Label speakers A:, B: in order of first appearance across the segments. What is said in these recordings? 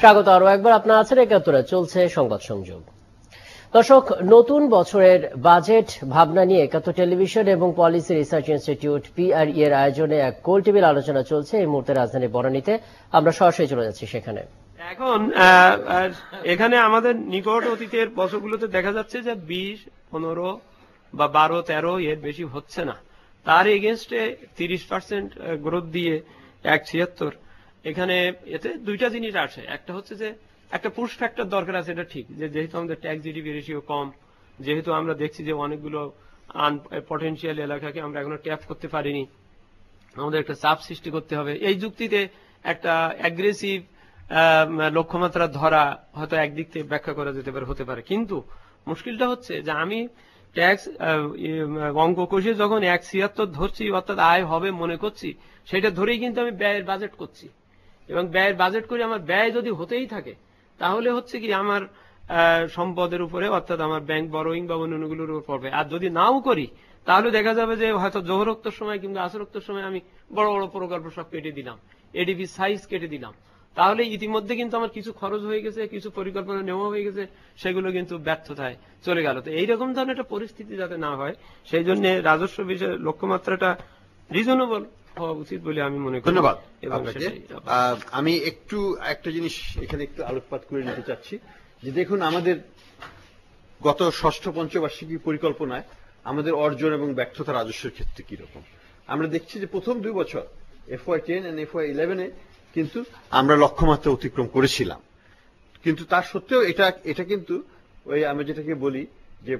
A: স্বাগত আরো একবার, আপনারা আছেন একাত্তরে, চলছে সংবাদ সংযোগ। দর্শক, নতুন বছরের বাজেট ভাবনা নিয়ে একাত্তর টেলিভিশন এবং পলিসি রিসার্চ ইনস্টিটিউট PRE এর আয়োজনে এক গোল টেবিল আলোচনা চলছে এই মুহূর্তে রাজধানী বনানীতে। আমরা সরাসরি চলে যাচ্ছি সেখানে।
B: এখন এখানে আমাদের নিকট অতীতের বছরগুলোতে দেখা যাচ্ছে যে 20, 15 বা 12, 13 এর বেশি হচ্ছে না। তার এগেনস্টে 30% গ্রোথ দিয়ে 1.76। এখানে এতে দুইটা জিনিস আসে। একটা হচ্ছে যে একটা পুশ ফ্যাক্টর দরকার আছে, এটা ঠিক, যে যেহেতু আমাদের ট্যাক্স জিডিপি রেশিও কম, যেহেতু আমরা দেখছি যে অনেকগুলো পটেনশিয়াল এলাকাকে আমরা এখনো ট্যাপ করতে পারিনি, আমাদের একটা চাপ সৃষ্টি করতে হবে। এই যুক্তিতে একটা অ্যাগ্রেসিভ লক্ষ্যমাত্রা ধরা হয়তো একদিক থেকে ব্যাখ্যা করা যেতে পারে, হতে পারে। কিন্তু মুশকিলটা হচ্ছে যে আমি ট্যাক্স অঙ্ক কষে যখন 1.76 ধরছি, অর্থাৎ আয় হবে মনে করছি, সেটা ধরেই কিন্তু আমি ব্যয়ের বাজেট করছি। এবং ব্যয়ের বাজেট করে আমার ব্যয় যদি হতেই থাকে, তাহলে হচ্ছে কি আমার সম্পদের উপরে, অর্থাৎ আমার ব্যাংক বরোয়িং বা অন্যান্যগুলোর উপর পড়বে। আর যদি নাও করি, তাহলে দেখা যাবে যে হয়তো জোহরোক্তর সময় কিংবা আসরোক্তর সময় আমি বড় বড় প্রকল্প সব কেটে দিলাম, এডিপি সাইজ কেটে দিলাম। তাহলে ইতিমধ্যে কিন্তু আমার কিছু খরচ হয়ে গেছে, কিছু পরিকল্পনা নেওয়া হয়ে গেছে, সেগুলো কিন্তু ব্যর্থতায় চলে গেল। তো এইরকম ধরনের একটা পরিস্থিতি যাতে না হয়, সেই জন্য রাজস্ব বিষয়ে লক্ষ্যমাত্রাটা রিজনেবল হওয়া উচিত বলে আমি মনে করি।
C: ধন্যবাদ। আমি একটু একটা জিনিস এখানে একটু আলোকপাত করে নিতে চাচ্ছি যে দেখুন, আমাদের গত ষষ্ঠ পঞ্চবার্ষিকী পরিকল্পনায় আমাদের অর্জন এবং ব্যর্থতা রাজস্বের ক্ষেত্রে কিরকম আমরা দেখছি যে প্রথম 2 বছর FY10 এবং FY11 কিন্তু আমরা লক্ষ্যমাত্রা অতিক্রম করেছিলাম। কিন্তু তার সত্ত্বেও এটা কিন্তু ওই আমরা যেটাকে বলি যে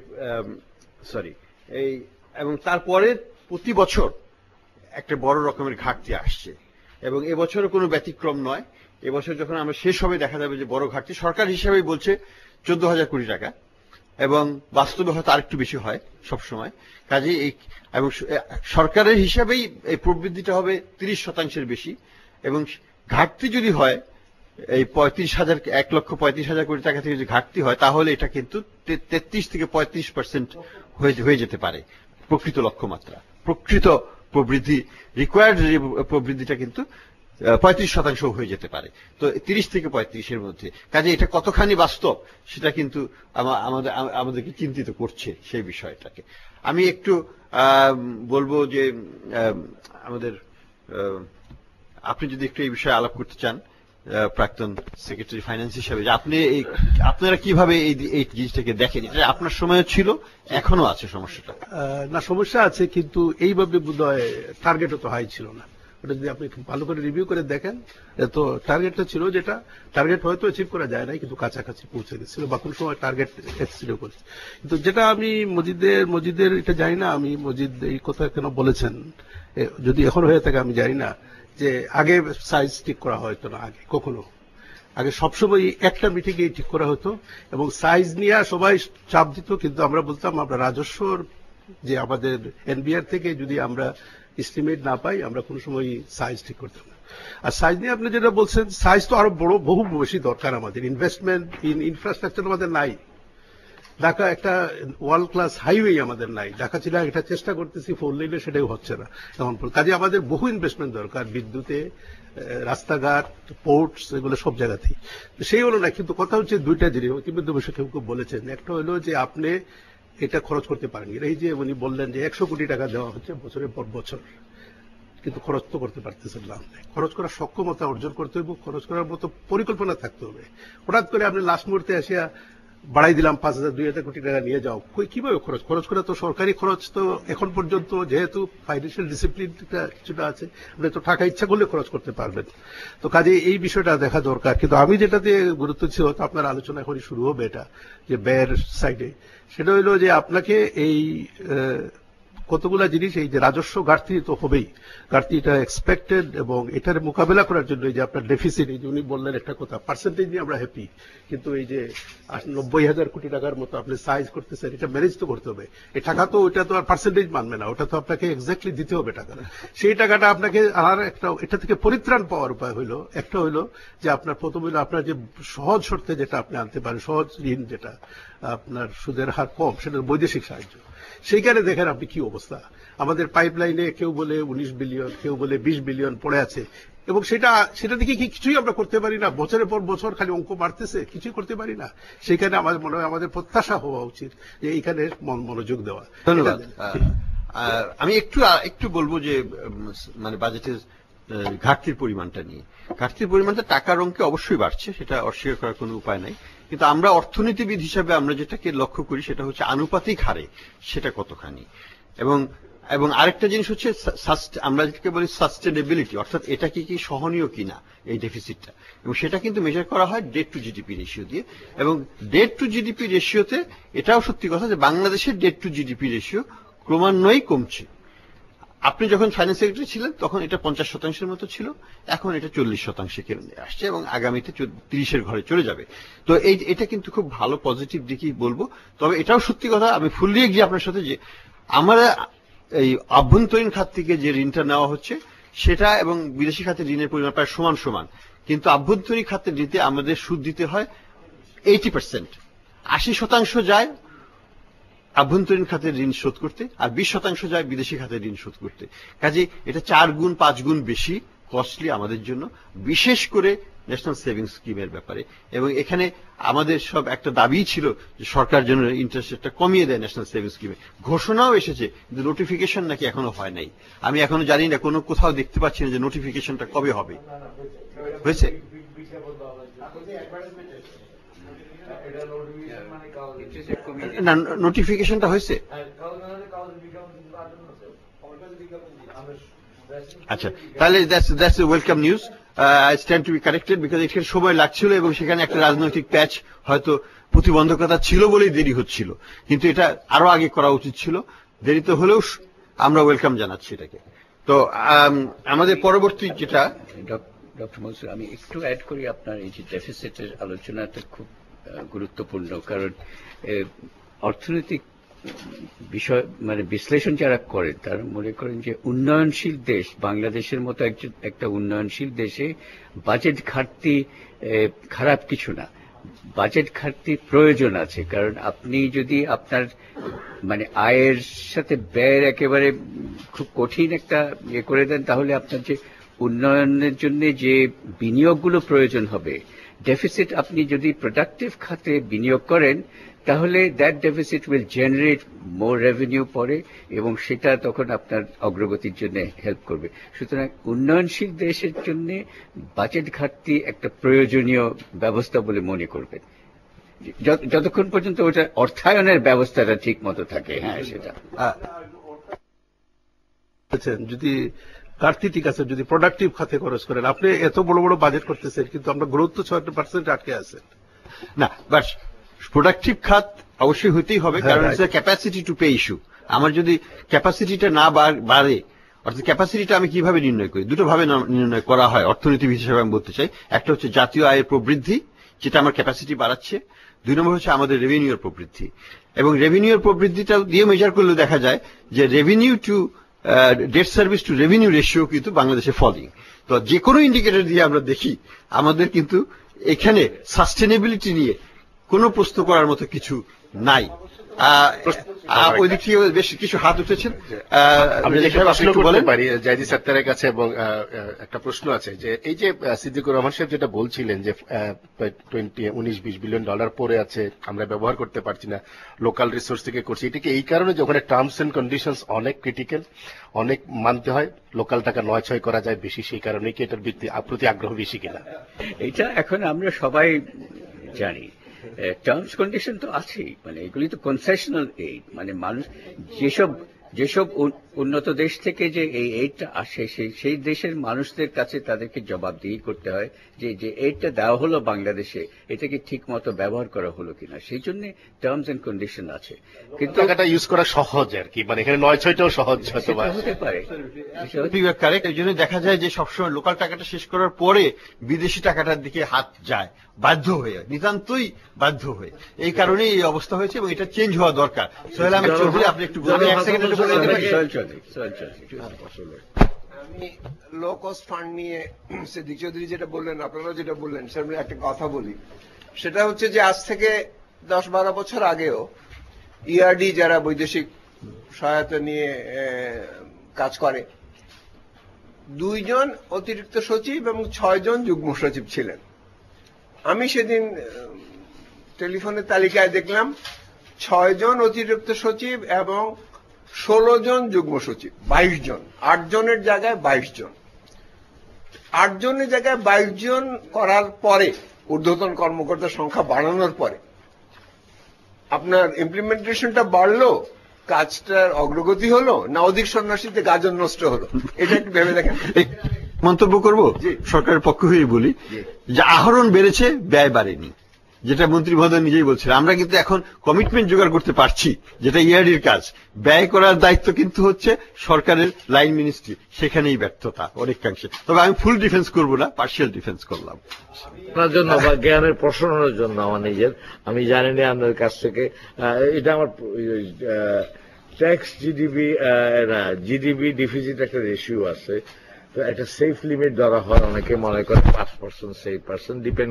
C: এবং তারপরে প্রতি বছর একটা বড় রকমের ঘাটতি আসছে এবং এবছরও কোনো ব্যতিক্রম নয়। এবছর যখন আমরা শেষ হবে দেখা যাবে যে বড় ঘাটতি সরকার হিসাবেই বলছে 14,000 কোটি টাকা, এবং বাস্তবে হয়তো আরেকটু বেশি হয় সবসময়। কাজে এবং সরকারের হিসাবেই এই প্রবৃদ্ধিটা হবে 30% বেশি, এবং ঘাটতি যদি হয় এই 1,35,000 কোটি টাকা থেকে যদি ঘাটতি হয়, তাহলে এটা কিন্তু 33 থেকে 35% হয়ে যেতে পারে প্রকৃত লক্ষ্যমাত্রা। প্রকৃত প্রবৃদ্ধি, রিকোয়ার্ড প্রবৃদ্ধিটা কিন্তু 35% হয়ে যেতে পারে। তো 30 থেকে 35-এর মধ্যে। কাজে এটা কতখানি বাস্তব সেটা কিন্তু আমাদেরকে চিন্তিত করছে সেই বিষয়টাকে। আমি একটু বলবো যে আমাদের আপনি যদি একটু এই বিষয়ে আলাপ করতে চান, প্রাক্তন সেক্রেটারি ফাইন্যান্স হিসাবে, যে আপনারা কিভাবে এই জিনিসটাকে দেখেন? এটা আপনার সময়ও ছিল, এখনো আছে সমস্যাটা?
D: না, সমস্যা আছে, কিন্তু এইভাবে বোধহয় টার্গেটও তো হাই ছিল না। ওটা যদি আপনি ভালো করে রিভিউ করে দেখেন, তো টার্গেটটা ছিল, যেটা টার্গেট হয়তো অ্যাচিভ করা যায় না, কিন্তু কাছাকাছি পৌঁছে গেছিল, বা কোন সময় টার্গেট এক্সিড করেছে। কিন্তু যেটা আমি মজিদের এটা জানি না, আমি মজিদ এই কথা কেন বলেছেন, যদি এখন হয়ে থাকে আমি জানি না, যে আগে সাইজ ঠিক করা হয়তো না, আগে সবসময় একটা মিটিংয়ে ঠিক করা হতো এবং সাইজ নিয়ে সবাই চাপ দিত, কিন্তু আমরা বলতাম আমরা রাজস্বর যে আমাদের NBR থেকে যদি আমরা এস্টিমেট না পাই, আমরা কোনো সময় সাইজ ঠিক করতাম না। আর সাইজ নিয়ে আপনি যেটা বলছেন, সাইজ তো আরো বহু বেশি দরকার আমাদের। ইনভেস্টমেন্ট ইন ইনফ্রাস্ট্রাকচার আমাদের নাই। ঢাকা একটা ওয়ার্ল্ড ক্লাস হাইওয়ে আমাদের নাই। ঢাকা ছিল একটা চেষ্টা করতেছি 4 লেনে, সেটাও হচ্ছে না এমন। কাজে আমাদের বহু ইনভেস্টমেন্ট দরকার, বিদ্যুতে, রাস্তাঘাট, পোর্টস, এগুলো সব জায়গাতেই। সেই হলো না। কিন্তু কথা হচ্ছে দুইটা জিনিস ইতিমধ্যে বসে কেউ বলেছেন। একটা হলো যে আপনি এটা খরচ করতে পারেন। এই যে উনি বললেন যে 100 কোটি টাকা দেওয়া হচ্ছে বছরের পর বছর, কিন্তু খরচ তো করতে পারতেছেন না। খরচ করার সক্ষমতা অর্জন করতে হবে, খরচ করার মতো পরিকল্পনা থাকতে হবে। হঠাৎ করে আপনি লাস্ট মুহূর্তে আসিয়া বাড়াই দিলাম 5,000, 2,000 কোটি টাকা নিয়ে যাও, কিভাবে খরচ করা? তো সরকারি খরচ তো এখন পর্যন্ত, যেহেতু ফাইন্যান্সিয়াল ডিসিপ্লিন কিছুটা আছে, আপনি তো টাকা ইচ্ছা করলে খরচ করতে পারবেন। তো কাজে এই বিষয়টা দেখা দরকার। কিন্তু আমি যেটাতে গুরুত্ব ছিল, তো আপনার আলোচনা এখনই শুরু হবে, এটা যে ব্যয়ের সাইডে, সেটা হইল যে আপনাকে এই কতগুলা জিনিস, এই যে রাজস্ব ঘাটতি তো হবেই, ঘাটতিটা এক্সপেক্টেড, এবং এটার মোকাবেলা করার জন্য এই যে আপনার ডেফিসিট, এই যে উনি বললেন একটা কথা, পার্সেন্টেজ নিয়ে আমরা হ্যাপি, কিন্তু এই যে 90,000 কোটি টাকার মতো আপনি সাইজ করতেছেন, এটা ম্যানেজ তো করতে হবে। এই টাকা তো, ওইটা তো আর পার্সেন্টেজ মানবে না, ওটা তো আপনাকে এক্স্যাক্টলি দিতে হবে টাকা। সেই টাকাটা আপনাকে আর একটা, এটা থেকে পরিত্রাণ পাওয়ার উপায় হইল, একটা হইল যে আপনার প্রথম হইল আপনার যে সহজ শর্তে যেটা আপনি আনতে পারেন, সহজ ঋণ, যেটা আপনার সুদের হার কম, সেটা বৈদেশিক সাহায্য। সেইখানে দেখেন আপনি কি অবস্থা। আমাদের পাইপলাইনে কেউ বলে 19 বিলিয়ন, কেউ বলে 20 বিলিয়ন পড়ে আছে। এবং সেটা দেখে কি কিছুই আমরা করতে পারি না, বছরের পর বছর খালি অঙ্ক বাড়তেছে, কিছুই করতে পারি না। সেখানে আমাদের মনে হয় আমাদের প্রত্যাশা হওয়া উচিত যে এইখানে মনোযোগ দেওয়া।
C: ধন্যবাদ। আমি একটু বলবো যে মানে বাজেটের ঘাটতির পরিমাণটা নিয়ে। ঘাটতির পরিমাণটা টাকার অঙ্কে অবশ্যই বাড়ছে, সেটা অস্বীকার করার কোনো উপায় নাই, কিন্তু আমরা অর্থনীতিবিদ হিসাবে আমরা যেটাকে লক্ষ্য করি সেটা হচ্ছে আনুপাতিক হারে সেটা কতখানি। এবং আরেকটা জিনিস হচ্ছে আমরা যেটাকে বলি সাস্টেনেবিলিটি, অর্থাৎ এটা কি সহনীয় কিনা এই ডেফিসিটটা, এবং সেটা কিন্তু মেজার করা হয় ডেট টু জিডিপি রেশিও দিয়ে। এবং ডেট টু জিডিপি রেশিওতে এটাও সত্যি কথা যে বাংলাদেশের ডেট টু জিডিপি রেশিও ক্রমান্বয়েই কমছে। আপনি যখন ফাইন্যান্স সেক্রেটারি ছিলেন তখন এটা 50% মতো ছিল, এখন এটা 40% আসছে এবং আগামীতে 30-এর ঘরে চলে যাবে। তো এটা কিন্তু খুব ভালো পজিটিভ দিকই বলবো। তবে এটাও সত্যি কথা, আমি ফুললি এগ্রি আপনার সাথে যে আমরা এই আভ্যন্তরীণ খাত থেকে যে ঋণটা নেওয়া হচ্ছে সেটা এবং বিদেশি খাতের ঋণের পরিমাণ প্রায় সমান সমান, কিন্তু আভ্যন্তরীণ খাতের ঋণে আমাদের সুদ দিতে হয় 80%, 80% যায় আভ্যন্তরীণ খাতের ঋণ শোধ করতে আর 20% যায় বিদেশি খাতের ঋণ শোধ করতে। কাজে এটা 4 গুণ 5 গুণ বেশি কস্টলি আমাদের জন্য, বিশেষ করে ন্যাশনাল সেভিংস স্কিমের ব্যাপারে। এবং এখানে আমাদের সব একটা দাবি ছিল যে সরকার যেন ইন্টারেস্ট রেটটা কমিয়ে দেয় ন্যাশনাল সেভিংস স্কিমে। ঘোষণাও এসেছে, কিন্তু নোটিফিকেশন নাকি এখনো হয় নাই। আমি এখনো জানি না, কোনো কোথাও দেখতে পাচ্ছি না যে নোটিফিকেশনটা কবে হবে। হয়েছে? না, নোটিফিকেশনটা হয়েছে? আচ্ছা, তাহলে that's welcome news. I stand two B corrected, because এখানে সময় লাগছিল এবং সেখানে একটা রাজনৈতিক প্যাচ হয়তো প্রতিবন্ধকতা ছিল বলেই দেরি হচ্ছিল, কিন্তু এটা আরো আগে করা উচিত ছিল। দেরিতে হলেও আমরা ওয়েলকাম জানাচ্ছি এটাকে। তো আমাদের পরবর্তী যেটা,
E: ডক্টর মনসুর, আমি একটু অ্যাড করি। আপনার এই যে ডেফিসিটের আলোচনাটা খুব গুরুত্বপূর্ণ, কারণ অর্থনৈতিক বিষয় মানে বিশ্লেষণ যারা করেন তারা মনে করেন যে উন্নয়নশীল দেশ বাংলাদেশের মতো একটা উন্নয়নশীল দেশে বাজেট ঘাটতি খারাপ কিছু না, বাজেট ঘাটতি প্রয়োজন আছে। কারণ আপনি যদি আপনার মানে আয়ের সাথে ব্যয়ের একেবারে খুব কঠিন একটা ইয়ে করে দেন, তাহলে আপনার যে উন্নয়নের জন্য যে বিনিয়োগগুলো প্রয়োজন হবে, ডেফিসিট আপনি যদি প্রোডাক্টিভ খাতে বিনিয়োগ করেন তাহলে that deficit will generate more revenue পরে এবং সেটা তখন আপনার অগ্রগতির জন্য হেল্প করবে। সুতরাং উন্নয়নশীল দেশের জন্য বাজেট ঘাটতি একটা প্রয়োজনীয় ব্যবস্থা বলে মনে করবেন, যতক্ষণ পর্যন্ত ওটা অর্থায়নের ব্যবস্থাটা ঠিক মতো থাকে। হ্যাঁ, সেটা
D: যদি ঘাটতি ঠিক আছে, যদি প্রোডাক্টিভ খাতে খরচ করেন। আপনি এত বড় বড় বাজেট করতেছেন কিন্তু আমরা গ্রোথ তো 6% আটকে আছেন
C: না। বাট প্রোডাক্টিভ খাত অবশ্যই হতেই হবে, কারণ ক্যাপাসিটি টু পে ইস্যু। আমার যদি ক্যাপাসিটিটা না বাড়ে, অর্থাৎ ক্যাপাসিটিটা আমি কিভাবে নির্ণয় করি, দুটো ভাবে নির্ণয় করা হয় অর্থনীতিবিদ হিসেবে আমি বলতে চাই। একটা হচ্ছে জাতীয় আয়ের প্রবৃদ্ধি, যেটা আমার ক্যাপাসিটি বাড়াচ্ছে। 2 নম্বর হচ্ছে আমাদের রেভিনিউর প্রবৃদ্ধি, এবং রেভিনিউর প্রবৃদ্ধিটা দিয়ে মেজার করলে দেখা যায় যে revenue to date service to revenue ratio কিন্তু বাংলাদেশে ফলিং। তো যে কোনো ইন্ডিকেটর দিয়ে আমরা দেখি আমাদের কিন্তু এখানে সাস্টেনেবিলিটি নিয়ে কোনো প্রশ্ন করার মতো কিছু নাই। ওই দিক থেকে বেশ কিছু হাত উঠেছেন,
F: আমি প্রশ্ন করতে পারি জাহিদ সাত্তারের কাছে। এবং একটা প্রশ্ন আছে যে এই যে সিদ্দিকুর রহমান সাহেব যেটা বলছিলেন যে 19-20 বিলিয়ন ডলার পরে আছে, আমরা ব্যবহার করতে পারছি না, লোকাল রিসোর্স থেকে করছি, এটাকে এই কারণে যে ওখানে টার্মস এন্ড কন্ডিশনস অনেক ক্রিটিক্যাল, অনেক মানতে হয়, লোকাল টাকা 9-6 করা যায় বেশি, সেই কারণে কি এটার প্রতি আগ্রহ বেশি কিনা?
E: এটা এখন আমরা সবাই জানি। টার্মস কন্ডিশন তো আছেই, মানে এগুলি তো কনসেশনাল এইড, মানে মানুষ যেসব উন্নত দেশ থেকে যে এই এইডটা আসে সেই দেশের মানুষদের কাছে তাদেরকে জবাবদিহি করতে হয় যে এইডটা দেওয়া হলো বাংলাদেশে, এটাকে ঠিক মতো ব্যবহার করা হলো কিনা, সেই জন্য টার্মস এন্ড কন্ডিশন আছে। কিন্তু
F: টাকাটা ইউজ করা সহজ আর কি, মানে এখানে 9-6টাও সহজ
E: হতে পারে।
C: কারেক্ট। এই জন্য দেখা যায় যে সবসময় লোকাল টাকাটা শেষ করার পরে বিদেশি টাকাটার দিকে হাত যায়, বাধ্য হয়ে, নিতান্তই বাধ্য হয়ে। এই কারণেই এই অবস্থা হয়েছে এবং এটা চেঞ্জ হওয়া দরকার। সোহেল আহমেদ চৌধুরী, আপনি একটু বলবেন?
G: আমি লো কস্ট ফান্ড নিয়ে সিদ্দিক চৌধুরী যেটা বললেন, আপনারা যেটা বললেন, সেটা একটা কথা বলি। সেটা হচ্ছে যে আজ থেকে 10-12 বছর আগেও ইআরডি যারা বৈদেশিক সহায়তা নিয়ে কাজ করে, 2 জন অতিরিক্ত সচিব এবং 6 জন যুগ্ম সচিব ছিলেন। আমি সেদিন টেলিফোনের তালিকায় দেখলাম 6 জন অতিরিক্ত সচিব এবং 16 জন যুগ্ম সচিব, 22 জন। 8 জনের জায়গায় 22 জন। 8 জনের জায়গায় 22 জন করার পরে, ঊর্ধ্বতন কর্মকর্তার সংখ্যা বাড়ানোর পরে আপনার ইমপ্লিমেন্টেশনটা বাড়লো, কাজটার অগ্রগতি হলো, না অধিক সন্ন্যাসীতে গাজন নষ্ট হলো? এটা একটু ভেবে দেখেন।
C: মন্তব্য করব সরকারের পক্ষ হয়ে বলি যে আহরণ বেড়েছে, ব্যয় বাড়েনি, যেটা মন্ত্রী মহোদয় নিজেই বলছেন। আমরা কিন্তু এখন কমিটমেন্ট জোগাড় করতে পারছি, যেটা ইয়ার্ডির কাজ। ব্যয় করার দায়িত্ব কিন্তু হচ্ছে সরকারের লাইন মিনিস্ট্রি, সেখানেই ব্যর্থতা অনেকাংশে। তবে আমি ফুল ডিফেন্স করব না, পার্শিয়াল ডিফেন্স করলাম।
H: আপনার জন্য বা জ্ঞানের প্রসারণের জন্য আমার নিজের, আমি জানি না আপনার কাছ থেকে, এটা আমার ট্যাক্স জিডিপি ডিফিসিট একটা রেশিও আছে, তো একটা সেফ লিমিট ধরা হয়, অনেকে মনে করে 5%, 6%, ডিপেন্ড।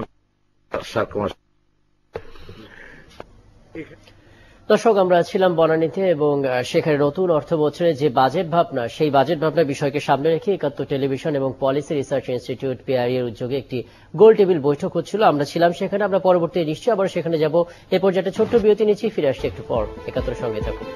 A: দর্শক, আমরা ছিলাম বনানীতে এবং সেখানে নতুন অর্থ বছরে যে বাজেট ভাবনা, সেই বাজেট ভাবনার বিষয়কে সামনে রেখে 71 টেলিভিশন এবং পলিসি রিসার্চ ইনস্টিটিউট PRE এর উদ্যোগে একটি গোল টেবিল বৈঠক হচ্ছিল। আমরা ছিলাম সেখানে। আমরা পরবর্তী নিশ্চয়ই আবার সেখানে যাব। এ পর্যায়ে ছোট্ট বিরতি নিচ্ছি, ফিরে আসছি একটু পর। 71 সঙ্গে থাকুন।